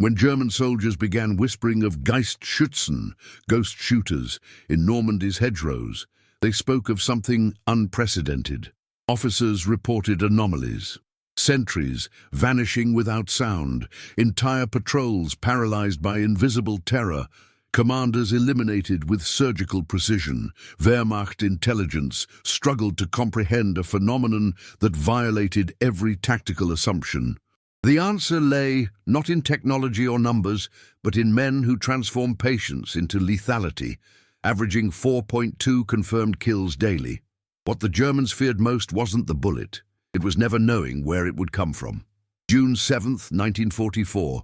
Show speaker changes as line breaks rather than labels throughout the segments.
When German soldiers began whispering of Geistschützen, ghost shooters, in Normandy's hedgerows, they spoke of something unprecedented. Officers reported anomalies. Sentries vanishing without sound, entire patrols paralyzed by invisible terror, commanders eliminated with surgical precision. Wehrmacht intelligence struggled to comprehend a phenomenon that violated every tactical assumption. The answer lay not in technology or numbers, but in men who transform patience into lethality, averaging 4.2 confirmed kills daily. What the Germans feared most wasn't the bullet. It was never knowing where it would come from. June 7th, 1944,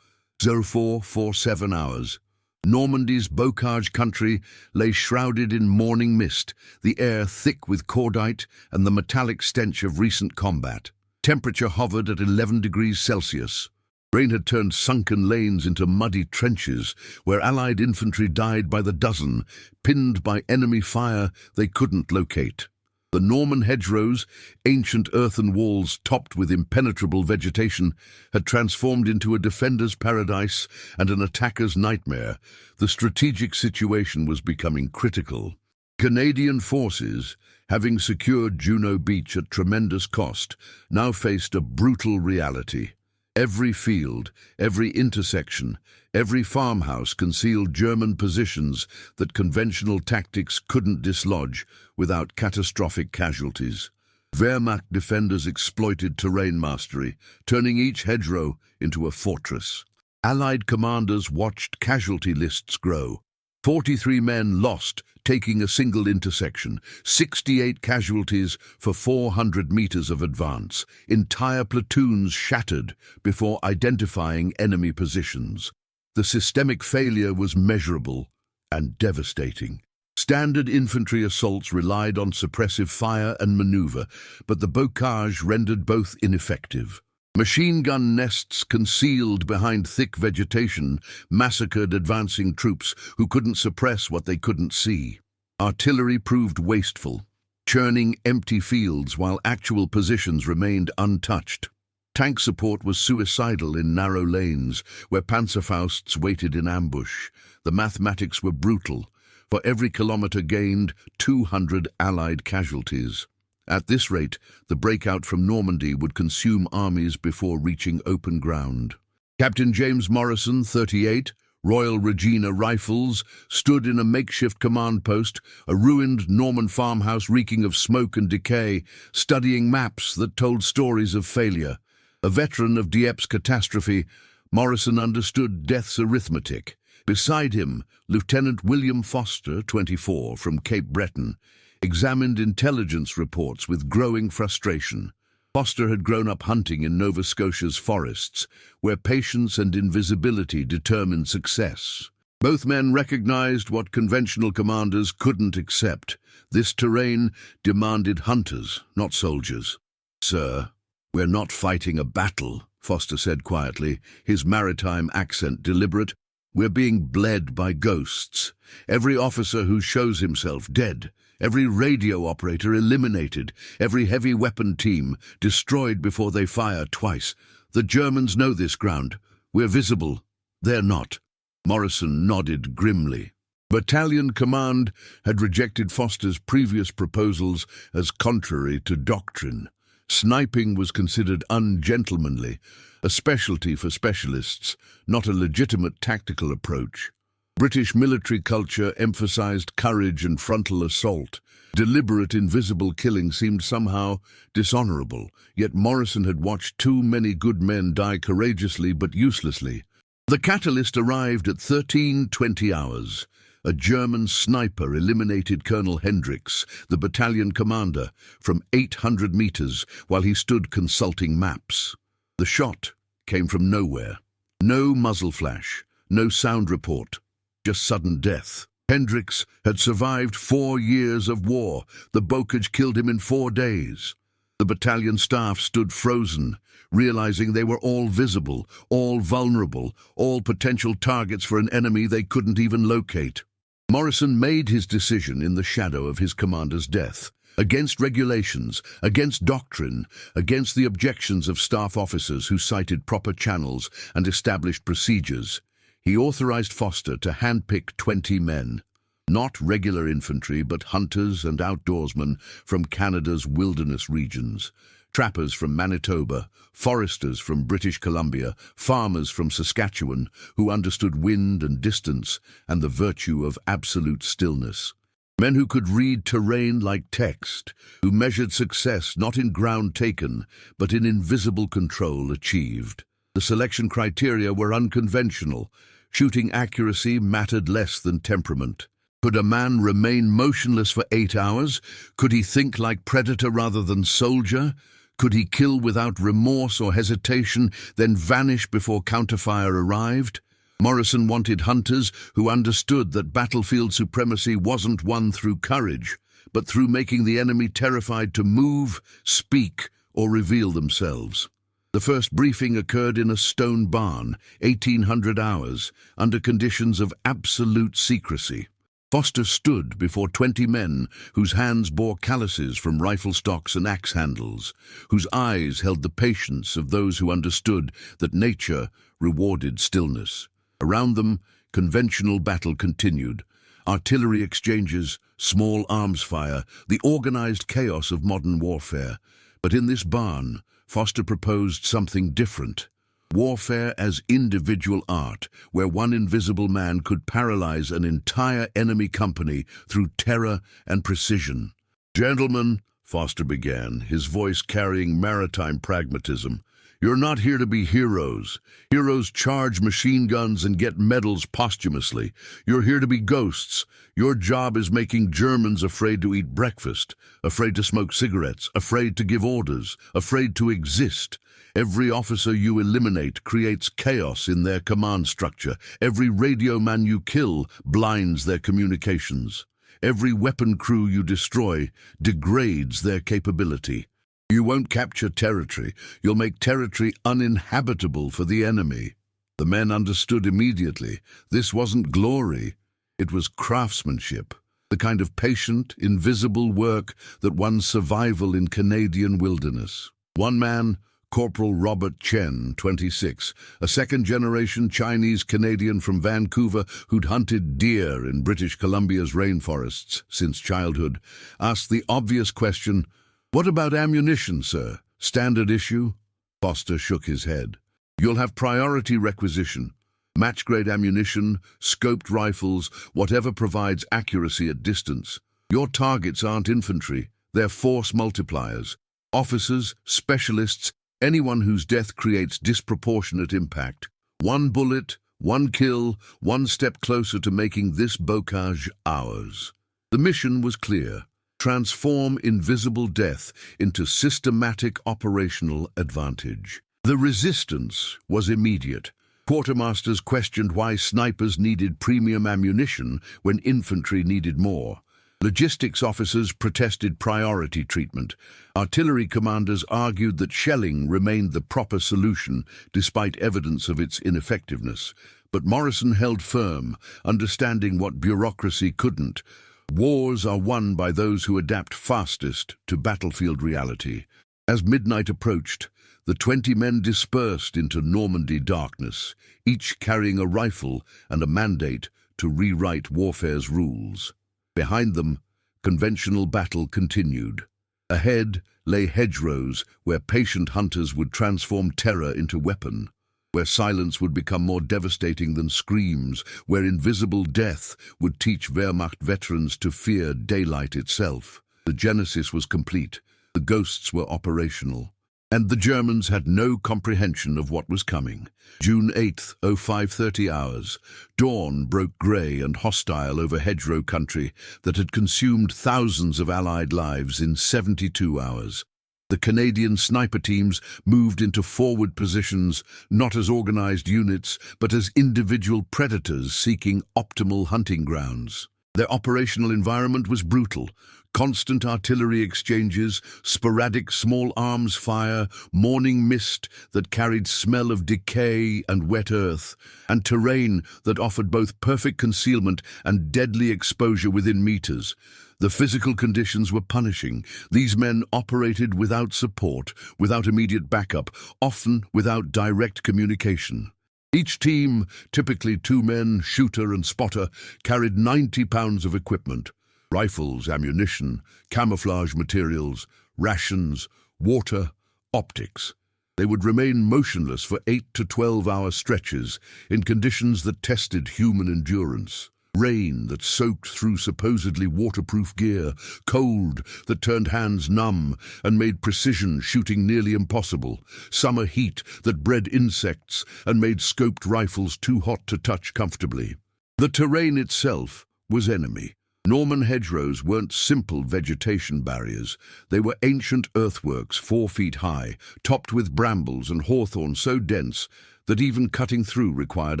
0447 hours. Normandy's bocage country lay shrouded in morning mist, the air thick with cordite and the metallic stench of recent combat. Temperature hovered at 11 degrees Celsius. Rain had turned sunken lanes into muddy trenches where Allied infantry died by the dozen, pinned by enemy fire they couldn't locate. The Norman hedgerows, ancient earthen walls topped with impenetrable vegetation, had transformed into a defender's paradise and an attacker's nightmare. The strategic situation was becoming critical. Canadian forces, having secured Juno Beach at tremendous cost, now faced a brutal reality. Every field, every intersection, every farmhouse concealed German positions that conventional tactics couldn't dislodge without catastrophic casualties. Wehrmacht defenders exploited terrain mastery, turning each hedgerow into a fortress. Allied commanders watched casualty lists grow. 43 men lost, taking a single intersection, 68 casualties for 400 meters of advance, entire platoons shattered before identifying enemy positions. The systemic failure was measurable and devastating. Standard infantry assaults relied on suppressive fire and maneuver, but the bocage rendered both ineffective. Machine gun nests concealed behind thick vegetation massacred advancing troops who couldn't suppress what they couldn't see. Artillery proved wasteful, churning empty fields while actual positions remained untouched. Tank support was suicidal in narrow lanes where Panzerfausts waited in ambush. The mathematics were brutal. For every kilometer gained, 200 Allied casualties. At this rate, the breakout from Normandy would consume armies before reaching open ground. Captain James Morrison, 38, Royal Regina Rifles, stood in a makeshift command post, a ruined Norman farmhouse reeking of smoke and decay, studying maps that told stories of failure. A veteran of Dieppe catastrophe, Morrison understood death's arithmetic. Beside him, Lieutenant William Foster, 24, from Cape Breton, examined intelligence reports with growing frustration. Foster had grown up hunting in Nova Scotia's forests, where patience and invisibility determined success. Both men recognized what conventional commanders couldn't accept. This terrain demanded hunters, not soldiers. "Sir, we're not fighting a battle," Foster said quietly, his maritime accent deliberate. "We're being bled by ghosts. Every officer who shows himself dead. Every radio operator eliminated, every heavy weapon team destroyed before they fire twice. The Germans know this ground. We're visible. They're not." Morrison nodded grimly. Battalion command had rejected Foster's previous proposals as contrary to doctrine. Sniping was considered ungentlemanly, a specialty for specialists, not a legitimate tactical approach. British military culture emphasized courage and frontal assault. Deliberate invisible killing seemed somehow dishonorable, yet Morrison had watched too many good men die courageously but uselessly. The catalyst arrived at 13:20 hours. A German sniper eliminated Colonel Hendricks, the battalion commander, from 800 meters while he stood consulting maps. The shot came from nowhere. No muzzle flash, no sound report. Just sudden death. Hendricks had survived 4 years of war. The bocage killed him in 4 days. The battalion staff stood frozen, realizing they were all visible, all vulnerable, all potential targets for an enemy they couldn't even locate. Morrison made his decision in the shadow of his commander's death. against regulations, against doctrine, against the objections of staff officers who cited proper channels and established procedures. He authorized Foster to handpick 20 men, not regular infantry but hunters and outdoorsmen from Canada's wilderness regions, trappers from Manitoba, foresters from British Columbia, farmers from Saskatchewan who understood wind and distance and the virtue of absolute stillness. Men who could read terrain like text, who measured success not in ground taken, but in invisible control achieved. The selection criteria were unconventional. Shooting accuracy mattered less than temperament. Could a man remain motionless for 8 hours? Could he think like predator rather than soldier? Could he kill without remorse or hesitation, then vanish before counterfire arrived? Morrison wanted hunters who understood that battlefield supremacy wasn't won through courage, but through making the enemy terrified to move, speak, or reveal themselves. The first briefing occurred in a stone barn, 1,800 hours, under conditions of absolute secrecy. Foster stood before 20 men whose hands bore calluses from rifle stocks and axe handles, whose eyes held the patience of those who understood that nature rewarded stillness. Around them, conventional battle continued. Artillery exchanges, small arms fire, the organized chaos of modern warfare. But in this barn, Foster proposed something different. Warfare as individual art, where one invisible man could paralyze an entire enemy company through terror and precision. "Gentlemen," Foster began, his voice carrying maritime pragmatism, "you're not here to be heroes. Heroes charge machine guns and get medals posthumously. You're here to be ghosts. Your job is making Germans afraid to eat breakfast, afraid to smoke cigarettes, afraid to give orders, afraid to exist. Every officer you eliminate creates chaos in their command structure. Every radio man you kill blinds their communications. Every weapon crew you destroy degrades their capability. You won't capture territory. You'll make territory uninhabitable for the enemy." The men understood immediately. This wasn't glory. It was craftsmanship, the kind of patient, invisible work that won survival in Canadian wilderness. One man, Corporal Robert Chen, 26, a second-generation Chinese-Canadian from Vancouver who'd hunted deer in British Columbia's rainforests since childhood, asked the obvious question, "What about ammunition, sir? Standard issue?" Foster shook his head. "You'll have priority requisition. Match-grade ammunition, scoped rifles, whatever provides accuracy at distance. Your targets aren't infantry, they're force multipliers. Officers, specialists, anyone whose death creates disproportionate impact. One bullet, one kill, one step closer to making this bocage ours." The mission was clear. Transform invisible death into systematic operational advantage. The resistance was immediate. Quartermasters questioned why snipers needed premium ammunition when infantry needed more. Logistics officers protested priority treatment. Artillery commanders argued that shelling remained the proper solution despite evidence of its ineffectiveness. But Morrison held firm, understanding what bureaucracy couldn't. Wars are won by those who adapt fastest to battlefield reality. As midnight approached, the 20 men dispersed into Normandy darkness, each carrying a rifle and a mandate to rewrite warfare's rules. Behind them, conventional battle continued. Ahead lay hedgerows where patient hunters would transform terror into weapon, where silence would become more devastating than screams, where invisible death would teach Wehrmacht veterans to fear daylight itself. The genesis was complete. The ghosts were operational. And the Germans had no comprehension of what was coming. June 8th, 0530 hours. Dawn broke grey and hostile over hedgerow country that had consumed thousands of Allied lives in 72 hours. The Canadian sniper teams moved into forward positions, not as organized units, but as individual predators seeking optimal hunting grounds. Their operational environment was brutal. Constant artillery exchanges, sporadic small arms fire, morning mist that carried smell of decay and wet earth, and terrain that offered both perfect concealment and deadly exposure within meters. The physical conditions were punishing. These men operated without support, without immediate backup, often without direct communication. Each team, typically 2 men, shooter and spotter, carried 90 pounds of equipment: rifles, ammunition, camouflage materials, rations, water, optics. They would remain motionless for 8 to 12-hour stretches in conditions that tested human endurance. Rain that soaked through supposedly waterproof gear, cold that turned hands numb and made precision shooting nearly impossible, summer heat that bred insects and made scoped rifles too hot to touch comfortably. The terrain itself was enemy. Norman hedgerows weren't simple vegetation barriers. They were ancient earthworks 4 feet high, topped with brambles and hawthorn so dense that even cutting through required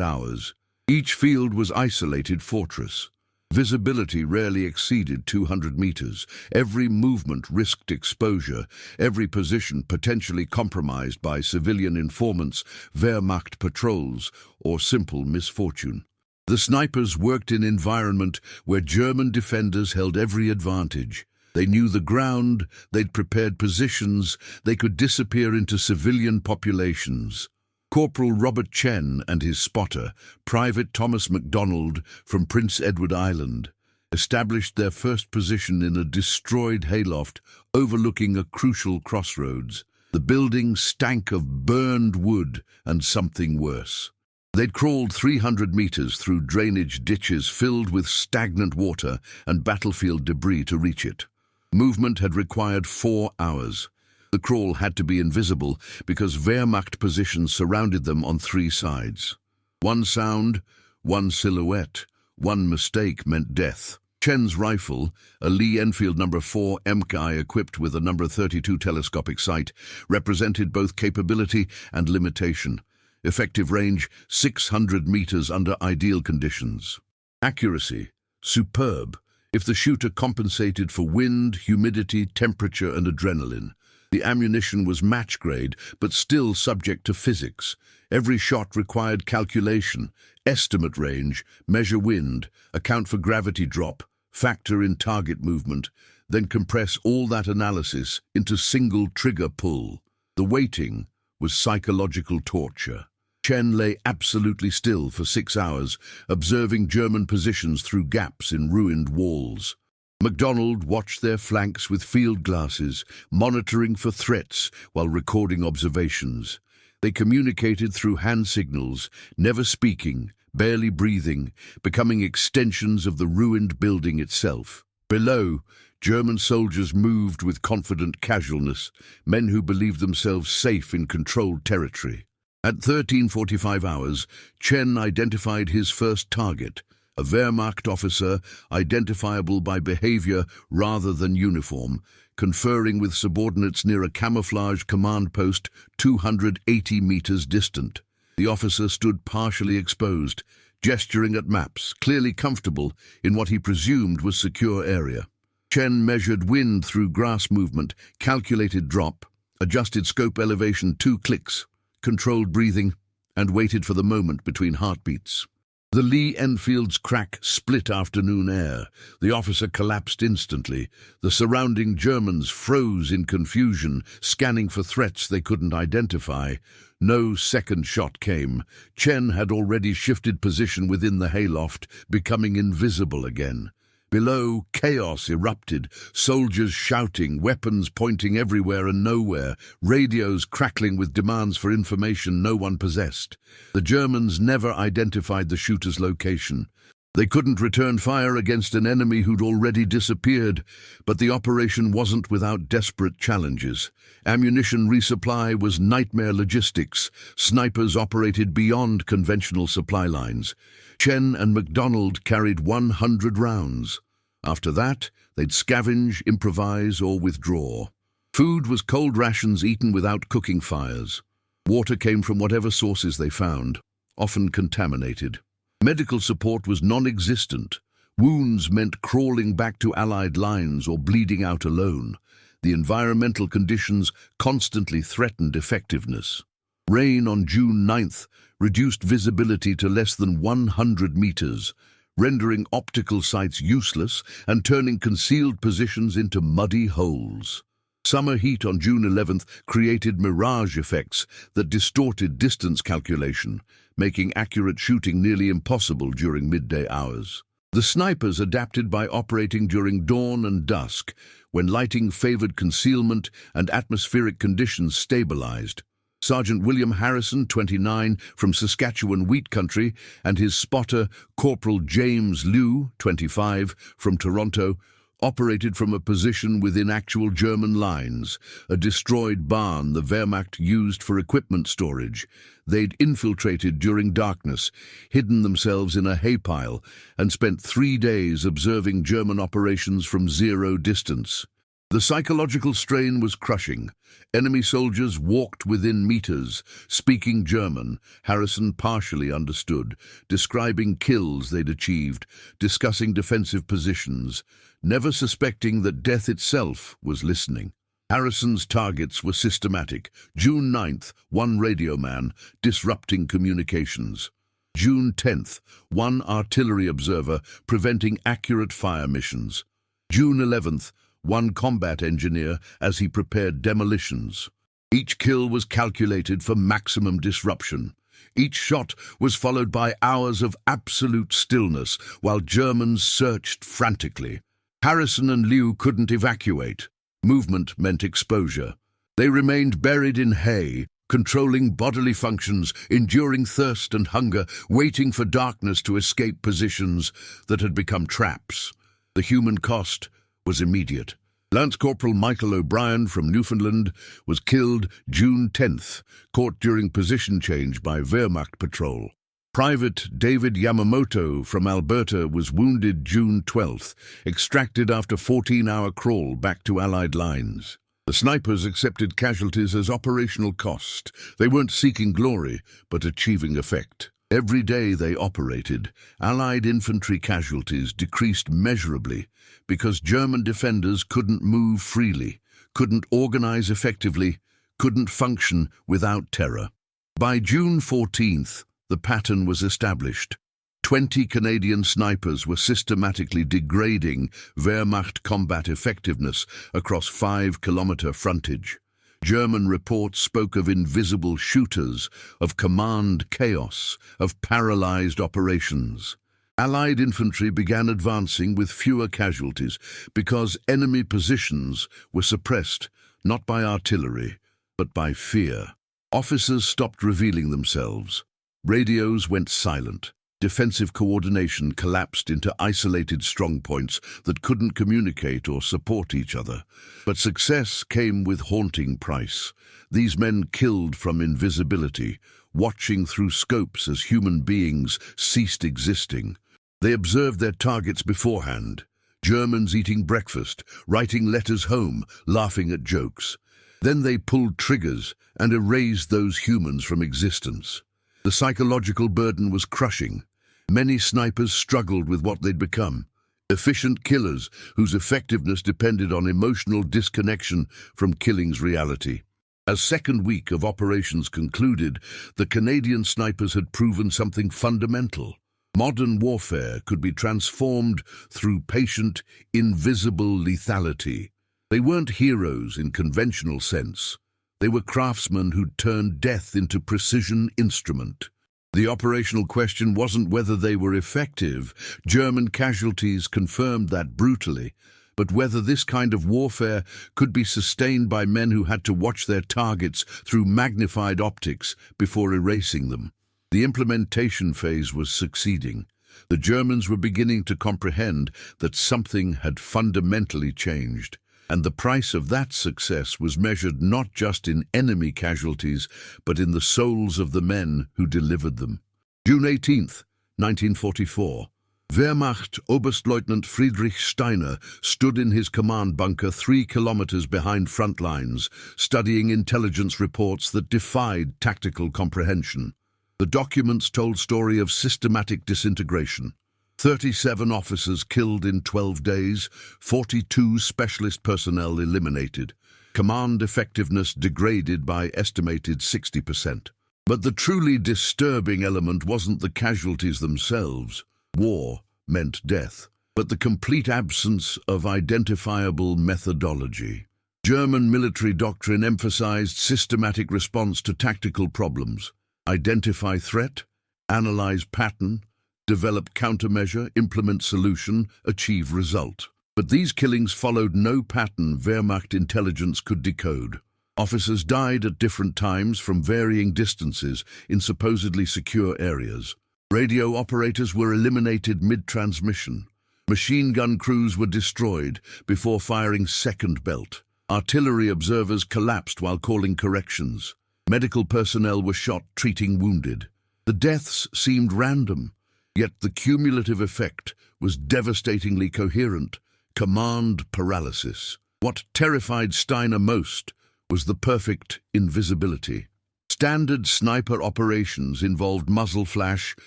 hours. Each field was isolated fortress. Visibility rarely exceeded 200 meters. Every movement risked exposure, every position potentially compromised by civilian informants, Wehrmacht patrols, or simple misfortune. The snipers worked in an environment where German defenders held every advantage. They knew the ground, they'd prepared positions, they could disappear into civilian populations. Corporal Robert Chen and his spotter, Private Thomas MacDonald from Prince Edward Island, established their first position in a destroyed hayloft overlooking a crucial crossroads. The building stank of burned wood and something worse. They'd crawled 300 meters through drainage ditches filled with stagnant water and battlefield debris to reach it. Movement had required 4 hours. The crawl had to be invisible because Wehrmacht positions surrounded them on 3 sides. One sound, one silhouette, one mistake meant death. Chen's rifle, a Lee Enfield No. 4 MKI equipped with a No. 32 telescopic sight, represented both capability and limitation. Effective range, 600 meters under ideal conditions. Accuracy, superb, if the shooter compensated for wind, humidity, temperature and adrenaline. The ammunition was match grade, but still subject to physics. Every shot required calculation, estimate range, measure wind, account for gravity drop, factor in target movement, then compress all that analysis into single trigger pull. The waiting was psychological torture. Chen lay absolutely still for 6 hours, observing German positions through gaps in ruined walls. MacDonald watched their flanks with field glasses, monitoring for threats while recording observations. They communicated through hand signals, never speaking, barely breathing, becoming extensions of the ruined building itself. Below, German soldiers moved with confident casualness, men who believed themselves safe in controlled territory. At 13:45 hours, Chen identified his first target, a Wehrmacht officer identifiable by behavior rather than uniform, conferring with subordinates near a camouflage command post 280 meters distant. The officer stood partially exposed, gesturing at maps, clearly comfortable in what he presumed was secure area. Chen measured wind through grass movement, calculated drop, adjusted scope elevation 2 clicks, controlled breathing, and waited for the moment between heartbeats. The Lee Enfield's crack split afternoon air. The officer collapsed instantly. The surrounding Germans froze in confusion, scanning for threats they couldn't identify. No second shot came. Chen had already shifted position within the hayloft, becoming invisible again. Below, chaos erupted, soldiers shouting, weapons pointing everywhere and nowhere, radios crackling with demands for information no one possessed. The Germans never identified the shooter's location. They couldn't return fire against an enemy who'd already disappeared, but the operation wasn't without desperate challenges. Ammunition resupply was nightmare logistics. Snipers operated beyond conventional supply lines. Chen and MacDonald carried 100 rounds. After that, they'd scavenge, improvise, or withdraw. Food was cold rations eaten without cooking fires. Water came from whatever sources they found, often contaminated. Medical support was non-existent. Wounds meant crawling back to Allied lines or bleeding out alone. The environmental conditions constantly threatened effectiveness. Rain on June 9th reduced visibility to less than 100 meters. rendering optical sights useless and turning concealed positions into muddy holes. Summer heat on June 11th created mirage effects that distorted distance calculation, making accurate shooting nearly impossible during midday hours. The snipers adapted by operating during dawn and dusk, when lighting favored concealment and atmospheric conditions stabilized. Sergeant William Harrison, 29, from Saskatchewan Wheat Country, and his spotter, Corporal James Liu, 25, from Toronto, operated from a position within actual German lines, a destroyed barn the Wehrmacht used for equipment storage. They'd infiltrated during darkness, hidden themselves in a hay pile, and spent 3 days observing German operations from zero distance. The psychological strain was crushing. Enemy soldiers walked within meters, speaking German. Harrison partially understood, describing kills they'd achieved, discussing defensive positions, never suspecting that death itself was listening. Harrison's targets were systematic. June 9th, one radio man, disrupting communications. June 10th, one artillery observer, preventing accurate fire missions. June 11th, one combat engineer as he prepared demolitions. Each kill was calculated for maximum disruption. Each shot was followed by hours of absolute stillness while Germans searched frantically. Harrison and Liu couldn't evacuate. Movement meant exposure. They remained buried in hay, controlling bodily functions, enduring thirst and hunger, waiting for darkness to escape positions that had become traps. The human cost was immediate. Lance Corporal Michael O'Brien from Newfoundland was killed June 10th, caught during position change by Wehrmacht patrol. Private David Yamamoto from Alberta was wounded June 12th, extracted after 14-hour crawl back to Allied lines. The snipers accepted casualties as operational cost. They weren't seeking glory, but achieving effect. Every day they operated, Allied infantry casualties decreased measurably because German defenders couldn't move freely, couldn't organize effectively, couldn't function without terror. By June 14th, the pattern was established. 20 Canadian snipers were systematically degrading Wehrmacht combat effectiveness across 5-kilometer frontage. German reports spoke of invisible shooters, of command chaos, of paralyzed operations. Allied infantry began advancing with fewer casualties because enemy positions were suppressed not by artillery, but by fear. Officers stopped revealing themselves. Radios went silent. Defensive coordination collapsed into isolated strongpoints that couldn't communicate or support each other. But success came with haunting price. These men killed from invisibility, watching through scopes as human beings ceased existing. They observed their targets beforehand. Germans eating breakfast, writing letters home, laughing at jokes. Then they pulled triggers and erased those humans from existence. The psychological burden was crushing. Many snipers struggled with what they'd become. Efficient killers whose effectiveness depended on emotional disconnection from killing's reality. As second week of operations concluded, the Canadian snipers had proven something fundamental. Modern warfare could be transformed through patient, invisible lethality. They weren't heroes in conventional sense. They were craftsmen who'd turned death into precision instrument. The operational question wasn't whether they were effective. German casualties confirmed that brutally, but whether this kind of warfare could be sustained by men who had to watch their targets through magnified optics before erasing them. The implementation phase was succeeding. The Germans were beginning to comprehend that something had fundamentally changed. And the price of that success was measured not just in enemy casualties, but in the souls of the men who delivered them. June 18th, 1944. Wehrmacht Oberstleutnant Friedrich Steiner stood in his command bunker 3 kilometers behind front lines, studying intelligence reports that defied tactical comprehension. The documents told story of systematic disintegration. 37 officers killed in 12 days, 42 specialist personnel eliminated. Command effectiveness degraded by estimated 60%. But the truly disturbing element wasn't the casualties themselves. War meant death, but the complete absence of identifiable methodology. German military doctrine emphasized systematic response to tactical problems. Identify threat, analyze pattern, develop countermeasure, implement solution, achieve result. But these killings followed no pattern Wehrmacht intelligence could decode. Officers died at different times from varying distances in supposedly secure areas. Radio operators were eliminated mid-transmission. Machine gun crews were destroyed before firing second belt. Artillery observers collapsed while calling corrections. Medical personnel were shot treating wounded. The deaths seemed random, yet the cumulative effect was devastatingly coherent. Command paralysis. What terrified Steiner most was the perfect invisibility. Standard sniper operations involved muzzle flash,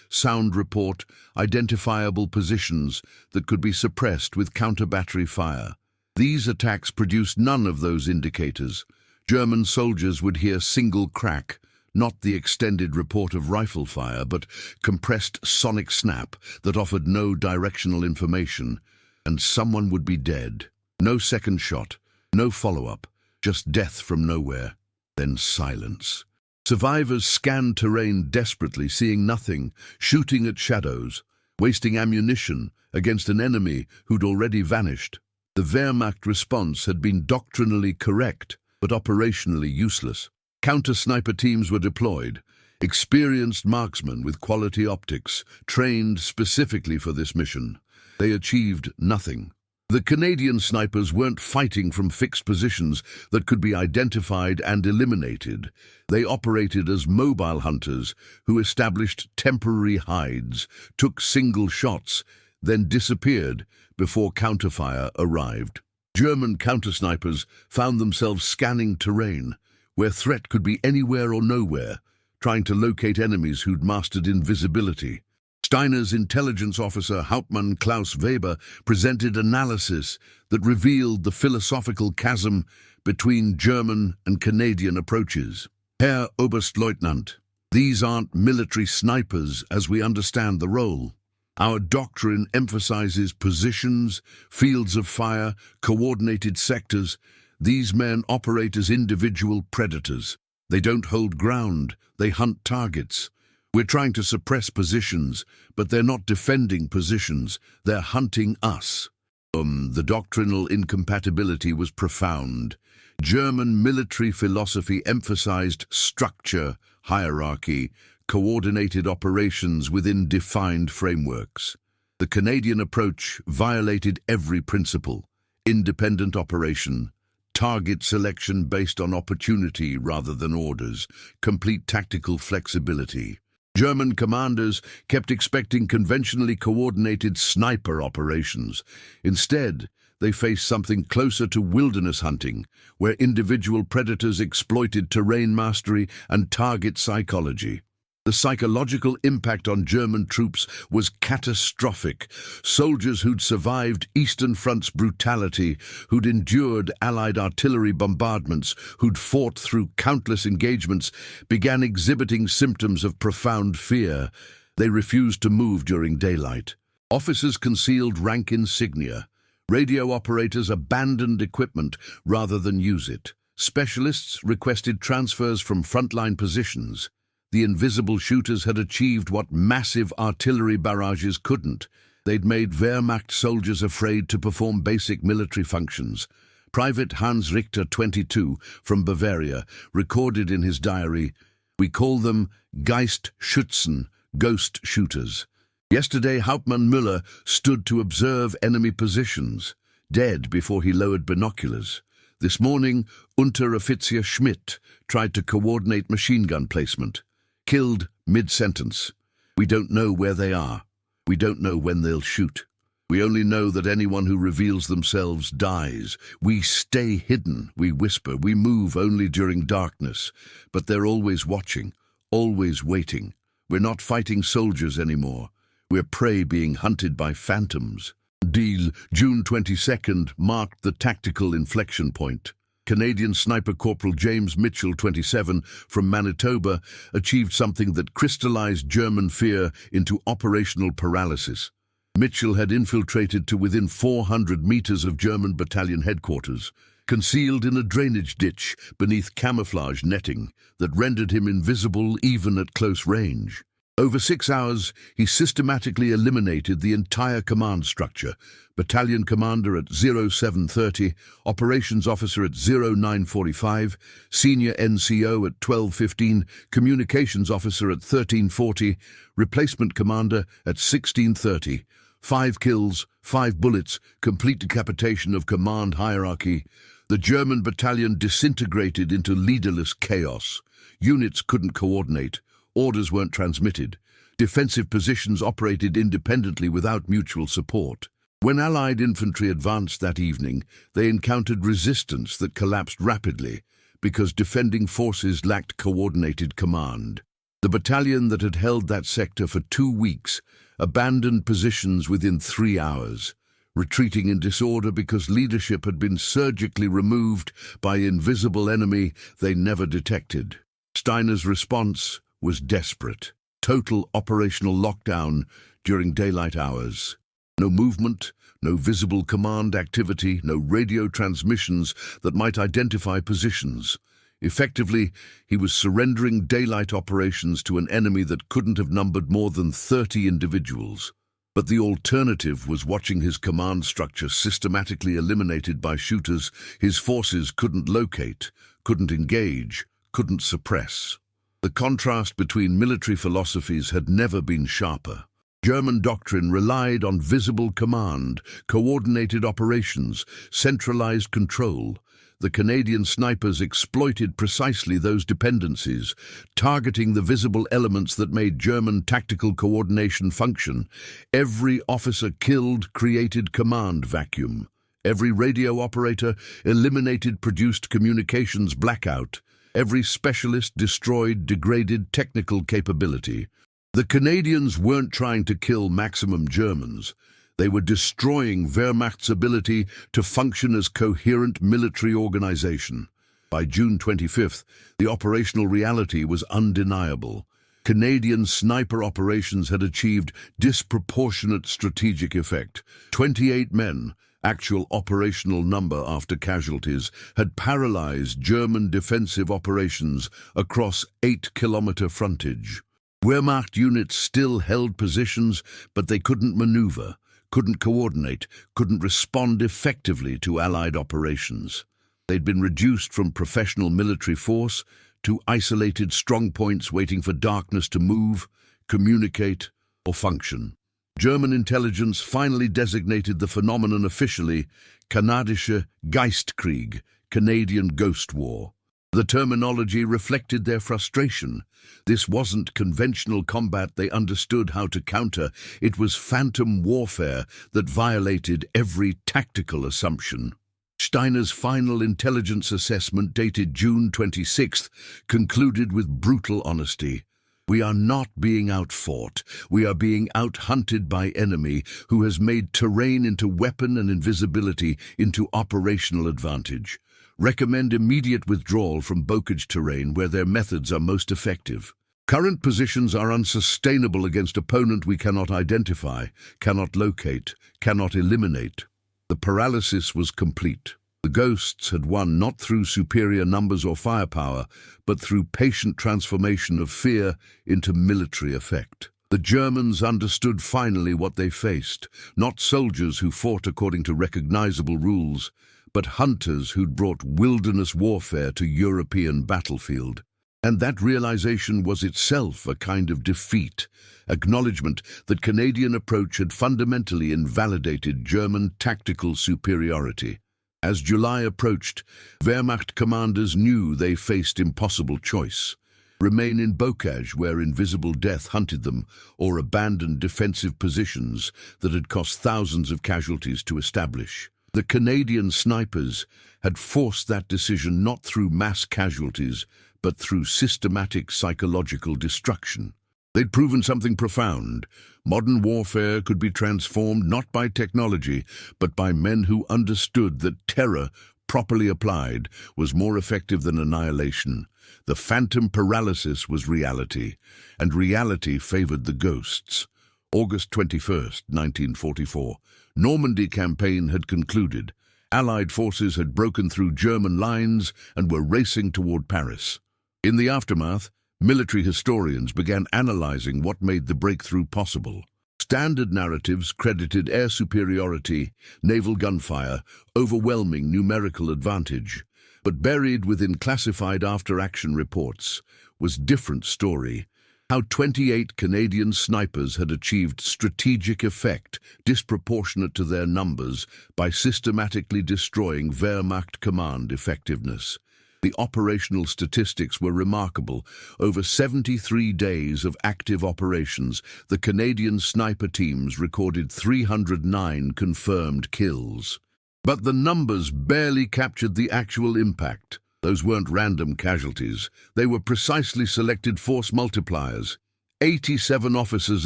sound report, identifiable positions that could be suppressed with counter-battery fire. These attacks produced none of those indicators. German soldiers would hear single crack, not the extended report of rifle fire, but compressed sonic snap that offered no directional information, and someone would be dead. No second shot, no follow-up, just death from nowhere, then silence. Survivors scanned terrain desperately, seeing nothing, shooting at shadows, wasting ammunition against an enemy who'd already vanished. The Wehrmacht response had been doctrinally correct, but operationally useless. Counter-sniper teams were deployed, experienced marksmen with quality optics, trained specifically for this mission. They achieved nothing. The Canadian snipers weren't fighting from fixed positions that could be identified and eliminated. They operated as mobile hunters who established temporary hides, took single shots, then disappeared before counterfire arrived. German counter-snipers found themselves scanning terrain, where threat could be anywhere or nowhere, trying to locate enemies who'd mastered invisibility. Steiner's intelligence officer Hauptmann Klaus Weber presented analysis that revealed the philosophical chasm between German and Canadian approaches. Herr Oberstleutnant, these aren't military snipers as we understand the role. Our doctrine emphasizes positions, fields of fire, coordinated sectors. These men operate as individual predators. They don't hold ground, they hunt targets. We're trying to suppress positions, but they're not defending positions, they're hunting us. The doctrinal incompatibility was profound. German military philosophy emphasized structure, hierarchy, coordinated operations within defined frameworks. The Canadian approach violated every principle: independent operation, target selection based on opportunity rather than orders, complete tactical flexibility. German commanders kept expecting conventionally coordinated sniper operations. Instead, they faced something closer to wilderness hunting, where individual predators exploited terrain mastery and target psychology. The psychological impact on German troops was catastrophic. Soldiers who'd survived Eastern Front's brutality, who'd endured Allied artillery bombardments, who'd fought through countless engagements, began exhibiting symptoms of profound fear. They refused to move during daylight. Officers concealed rank insignia. Radio operators abandoned equipment rather than use it. Specialists requested transfers from frontline positions. The invisible shooters had achieved what massive artillery barrages couldn't. They'd made Wehrmacht soldiers afraid to perform basic military functions. Private Hans Richter, 22, from Bavaria, recorded in his diary, "We call them Geistschützen, ghost shooters. Yesterday, Hauptmann Müller stood to observe enemy positions, dead before he lowered binoculars. This morning, Unteroffizier Schmidt tried to coordinate machine gun placement. Killed mid-sentence. We don't know where they are. We don't know when they'll shoot. We only know that anyone who reveals themselves dies. We stay hidden, we whisper. We move only during darkness. But they're always watching, always waiting. We're not fighting soldiers anymore. We're prey being hunted by phantoms." Deal, June 22nd, marked the tactical inflection point. Canadian Sniper Corporal James Mitchell, 27, from Manitoba, achieved something that crystallized German fear into operational paralysis. Mitchell had infiltrated to within 400 meters of German battalion headquarters, concealed in a drainage ditch beneath camouflage netting that rendered him invisible even at close range. Over 6 hours, he systematically eliminated the entire command structure: battalion commander at 0730, operations officer at 0945, senior NCO at 1215, communications officer at 1340, replacement commander at 1630. 5 kills, 5 bullets, complete decapitation of command hierarchy. The German battalion disintegrated into leaderless chaos. Units couldn't coordinate. Orders weren't transmitted. Defensive positions operated independently without mutual support. When Allied infantry advanced that evening, they encountered resistance that collapsed rapidly because defending forces lacked coordinated command. The battalion that had held that sector for 2 weeks abandoned positions within 3 hours, retreating in disorder because leadership had been surgically removed by invisible enemy they never detected. Steiner's response was desperate. Total operational lockdown during daylight hours. No movement, no visible command activity, no radio transmissions that might identify positions. Effectively, he was surrendering daylight operations to an enemy that couldn't have numbered more than 30 individuals. But the alternative was watching his command structure systematically eliminated by shooters his forces couldn't locate, couldn't engage, couldn't suppress. The contrast between military philosophies had never been sharper. German doctrine relied on visible command, coordinated operations, centralized control. The Canadian snipers exploited precisely those dependencies, targeting the visible elements that made German tactical coordination function. Every officer killed created command vacuum. Every radio operator eliminated produced communications blackout. Every specialist destroyed degraded technical capability. The Canadians weren't trying to kill maximum Germans. They were destroying Wehrmacht's ability to function as coherent military organization. By June 25th, the operational reality was undeniable. Canadian sniper operations had achieved disproportionate strategic effect. 28 men, actual operational number after casualties, had paralyzed German defensive operations across 8-kilometer frontage. Wehrmacht units still held positions, but they couldn't maneuver, couldn't coordinate, couldn't respond effectively to Allied operations. They'd been reduced from professional military force to isolated strongpoints waiting for darkness to move, communicate, or function. German intelligence finally designated the phenomenon officially Kanadische Geistkrieg, Canadian Ghost War. The terminology reflected their frustration. This wasn't conventional combat they understood how to counter. It was phantom warfare that violated every tactical assumption. Steiner's final intelligence assessment, dated June 26th, concluded with brutal honesty. We are not being outfought. We are being out-hunted by enemy who has made terrain into weapon and invisibility into operational advantage. Recommend immediate withdrawal from bocage terrain where their methods are most effective. Current positions are unsustainable against opponent we cannot identify, cannot locate, cannot eliminate. The paralysis was complete. The Ghosts had won not through superior numbers or firepower, but through patient transformation of fear into military effect. The Germans understood finally what they faced, not soldiers who fought according to recognizable rules, but hunters who'd brought wilderness warfare to European battlefield. And that realization was itself a kind of defeat, acknowledgement that Canadian approach had fundamentally invalidated German tactical superiority. As July approached, Wehrmacht commanders knew they faced impossible choice: remain in bocage where invisible death hunted them, or abandon defensive positions that had cost thousands of casualties to establish. The Canadian snipers had forced that decision not through mass casualties, but through systematic psychological destruction. They'd proven something profound. Modern warfare could be transformed not by technology, but by men who understood that terror, properly applied, was more effective than annihilation. The phantom paralysis was reality, and reality favored the Ghosts. August 21, 1944. Normandy campaign had concluded. Allied forces had broken through German lines and were racing toward Paris. In the aftermath, military historians began analyzing what made the breakthrough possible. Standard narratives credited air superiority, naval gunfire, overwhelming numerical advantage. But buried within classified after-action reports was different story. How 28 Canadian snipers had achieved strategic effect disproportionate to their numbers by systematically destroying Wehrmacht command effectiveness. The operational statistics were remarkable. Over 73 days of active operations, the Canadian sniper teams recorded 309 confirmed kills. But the numbers barely captured the actual impact. Those weren't random casualties. They were precisely selected force multipliers. 87 officers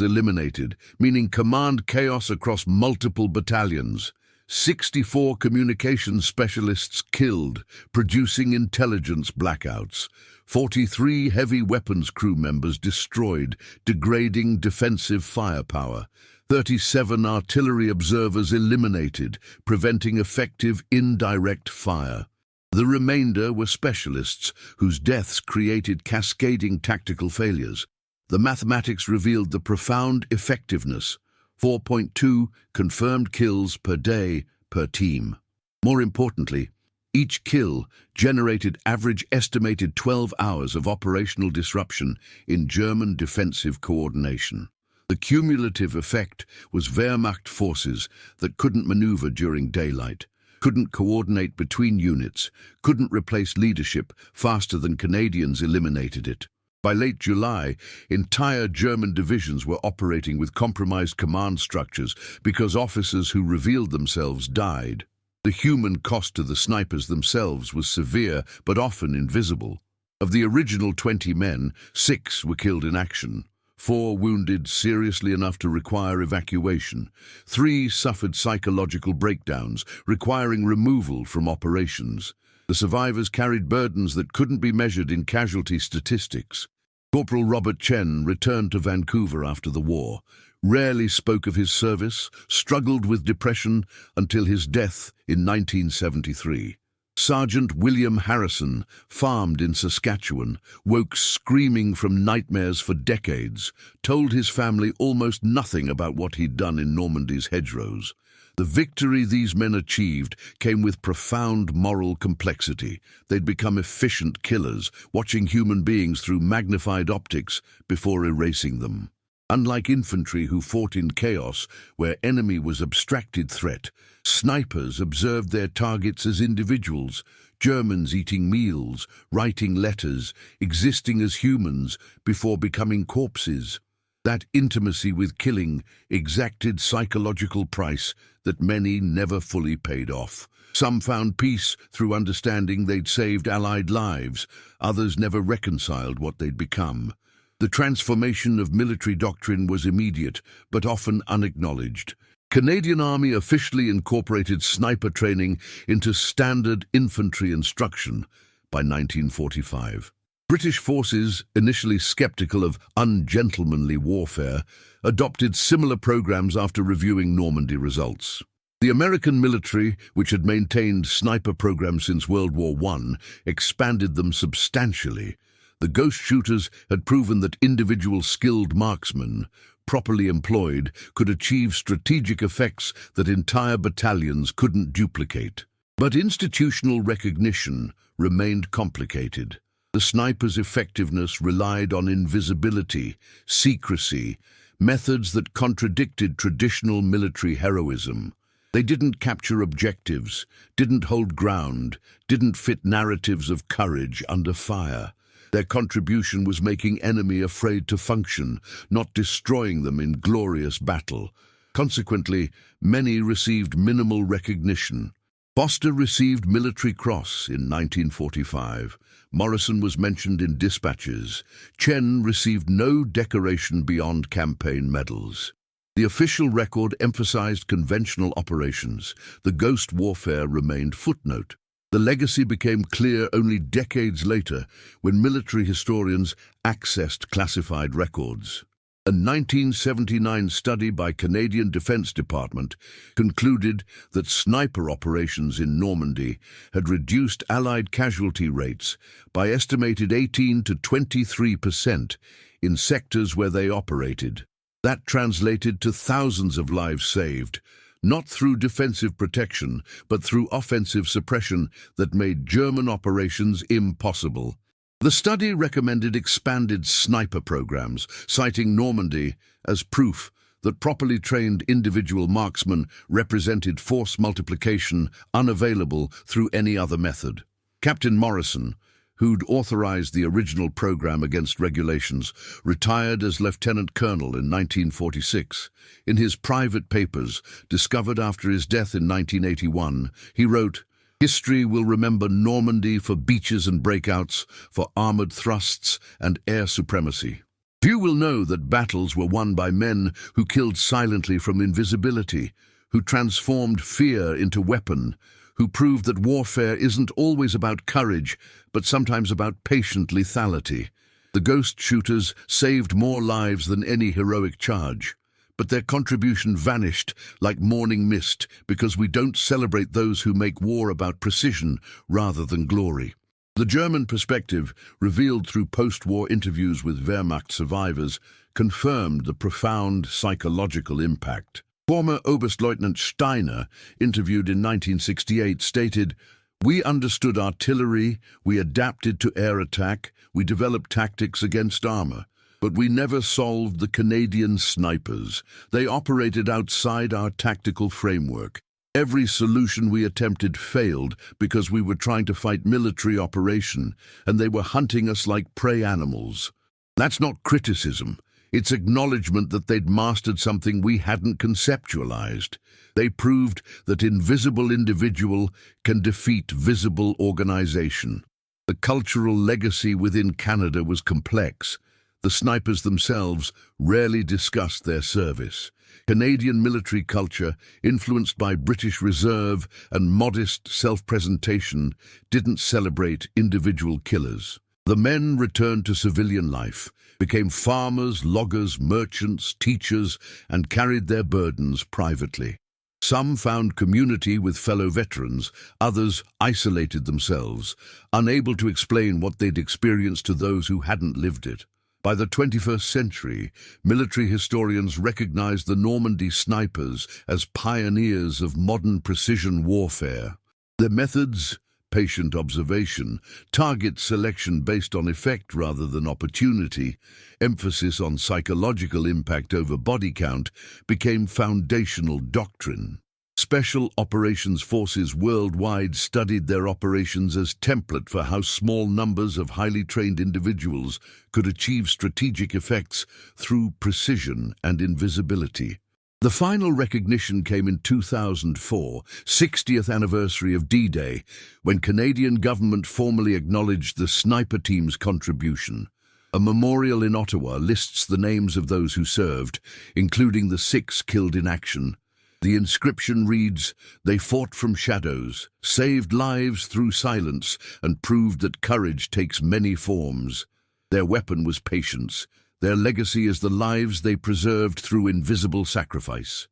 eliminated, meaning command chaos across multiple battalions. 64 communications specialists killed, producing intelligence blackouts. 43 heavy weapons crew members destroyed, degrading defensive firepower. 37 artillery observers eliminated, preventing effective indirect fire. The remainder were specialists whose deaths created cascading tactical failures. The mathematics revealed the profound effectiveness: 4.2 confirmed kills per day per team. More importantly, each kill generated average estimated 12 hours of operational disruption in German defensive coordination. The cumulative effect was Wehrmacht forces that couldn't maneuver during daylight, couldn't coordinate between units, couldn't replace leadership faster than Canadians eliminated it. By late July, entire German divisions were operating with compromised command structures because officers who revealed themselves died. The human cost to the snipers themselves was severe but often invisible. Of the original 20 men, 6 were killed in action. 4 wounded seriously enough to require evacuation. 3 suffered psychological breakdowns, requiring removal from operations. The survivors carried burdens that couldn't be measured in casualty statistics. Corporal Robert Chen returned to Vancouver after the war, rarely spoke of his service, struggled with depression until his death in 1973. Sergeant William Harrison farmed in Saskatchewan, woke screaming from nightmares for decades, told his family almost nothing about what he'd done in Normandy's hedgerows. The victory these men achieved came with profound moral complexity. They'd become efficient killers, watching human beings through magnified optics before erasing them. Unlike infantry who fought in chaos, where enemy was abstracted threat, snipers observed their targets as individuals, Germans eating meals, writing letters, existing as humans before becoming corpses. That intimacy with killing exacted psychological price that many never fully paid off. Some found peace through understanding they'd saved Allied lives, others never reconciled what they'd become. The transformation of military doctrine was immediate, but often unacknowledged. Canadian Army officially incorporated sniper training into standard infantry instruction by 1945. British forces, initially skeptical of ungentlemanly warfare, adopted similar programs after reviewing Normandy results. The American military, which had maintained sniper programs since World War I, expanded them substantially. The ghost shooters had proven that individual skilled marksmen, properly employed, could achieve strategic effects that entire battalions couldn't duplicate. But institutional recognition remained complicated. The sniper's effectiveness relied on invisibility, secrecy, methods that contradicted traditional military heroism. They didn't capture objectives, didn't hold ground, didn't fit narratives of courage under fire. Their contribution was making enemy afraid to function, not destroying them in glorious battle. Consequently, many received minimal recognition. Foster received Military Cross in 1945. Morrison was mentioned in dispatches. Chen received no decoration beyond campaign medals. The official record emphasized conventional operations. The ghost warfare remained footnote. The legacy became clear only decades later when military historians accessed classified records. A 1979 study by Canadian Defence Department concluded that sniper operations in Normandy had reduced Allied casualty rates by estimated 18 to 23% in sectors where they operated. That translated to thousands of lives saved, not through defensive protection, but through offensive suppression that made German operations impossible. The study recommended expanded sniper programs, citing Normandy as proof that properly trained individual marksmen represented force multiplication unavailable through any other method. Captain Morrison, who'd authorized the original program against regulations, retired as lieutenant colonel in 1946. In his private papers, discovered after his death in 1981, he wrote, "History will remember Normandy for beaches and breakouts, for armored thrusts and air supremacy. Few will know that battles were won by men who killed silently from invisibility, who transformed fear into weapon, who proved that warfare isn't always about courage, but sometimes about patient lethality. The ghost shooters saved more lives than any heroic charge. But their contribution vanished like morning mist because we don't celebrate those who make war about precision rather than glory." The German perspective, revealed through post-war interviews with Wehrmacht survivors, confirmed the profound psychological impact. Former Oberstleutnant Steiner, interviewed in 1968, stated, "We understood artillery, we adapted to air attack, we developed tactics against armor. But we never solved the Canadian snipers. They operated outside our tactical framework. Every solution we attempted failed because we were trying to fight military operation, and they were hunting us like prey animals." That's not criticism. It's acknowledgement that they'd mastered something we hadn't conceptualized. They proved that invisible individual can defeat visible organization. The cultural legacy within Canada was complex. The snipers themselves rarely discussed their service. Canadian military culture, influenced by British Reserve and modest self-presentation, didn't celebrate individual killers. The men returned to civilian life, became farmers, loggers, merchants, teachers, and carried their burdens privately. Some found community with fellow veterans, others isolated themselves, unable to explain what they'd experienced to those who hadn't lived it. By the 21st century, military historians recognized the Normandy snipers as pioneers of modern precision warfare. Their methods, patient observation, target selection based on effect rather than opportunity, emphasis on psychological impact over body count, became foundational doctrine. Special Operations Forces worldwide studied their operations as template for how small numbers of highly trained individuals could achieve strategic effects through precision and invisibility. The final recognition came in 2004, 60th anniversary of D-Day, when Canadian government formally acknowledged the sniper team's contribution. A memorial in Ottawa lists the names of those who served, including the 6 killed in action. The inscription reads, "They fought from shadows, saved lives through silence, and proved that courage takes many forms. Their weapon was patience. Their legacy is the lives they preserved through invisible sacrifice."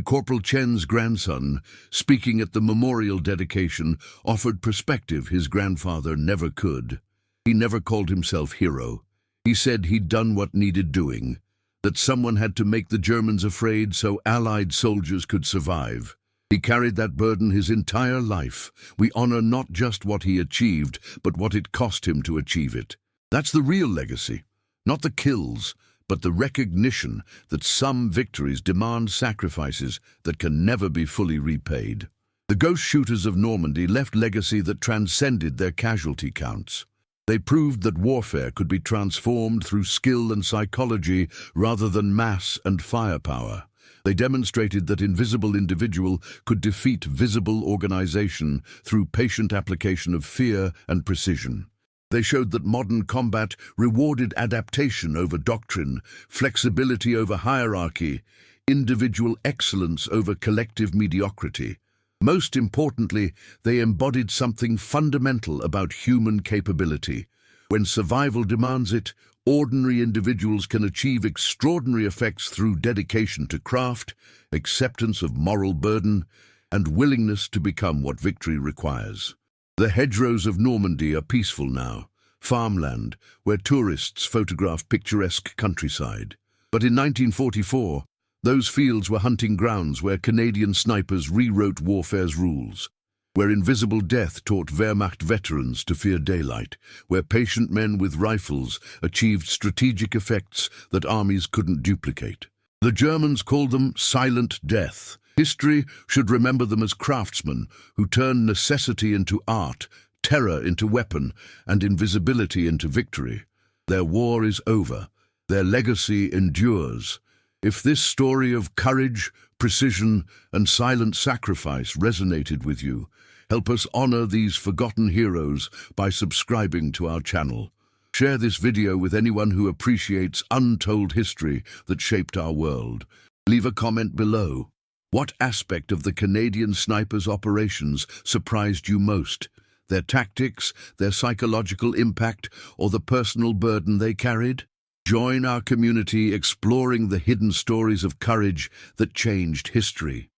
Corporal Chen's grandson, speaking at the memorial dedication, offered perspective his grandfather never could. He never called himself hero. He said he'd done what needed doing, that someone had to make the Germans afraid so Allied soldiers could survive. He carried that burden his entire life. We honor not just what he achieved, but what it cost him to achieve it. That's the real legacy. Not the kills, but the recognition that some victories demand sacrifices that can never be fully repaid. The ghost shooters of Normandy left legacy that transcended their casualty counts. They proved that warfare could be transformed through skill and psychology rather than mass and firepower. They demonstrated that invisible individual could defeat visible organization through patient application of fear and precision. They showed that modern combat rewarded adaptation over doctrine, flexibility over hierarchy, individual excellence over collective mediocrity. Most importantly, they embodied something fundamental about human capability. When survival demands it, ordinary individuals can achieve extraordinary effects through dedication to craft, acceptance of moral burden, and willingness to become what victory requires. The hedgerows of Normandy are peaceful now, farmland where tourists photograph picturesque countryside. But in 1944, those fields were hunting grounds where Canadian snipers rewrote warfare's rules, where invisible death taught Wehrmacht veterans to fear daylight, where patient men with rifles achieved strategic effects that armies couldn't duplicate. The Germans called them silent death. History should remember them as craftsmen who turned necessity into art, terror into weapon, and invisibility into victory. Their war is over. Their legacy endures. If this story of courage, precision, and silent sacrifice resonated with you, help us honor these forgotten heroes by subscribing to our channel. Share this video with anyone who appreciates untold history that shaped our world. Leave a comment below. What aspect of the Canadian snipers' operations surprised you most? Their tactics, their psychological impact, or the personal burden they carried? Join our community exploring the hidden stories of courage that changed history.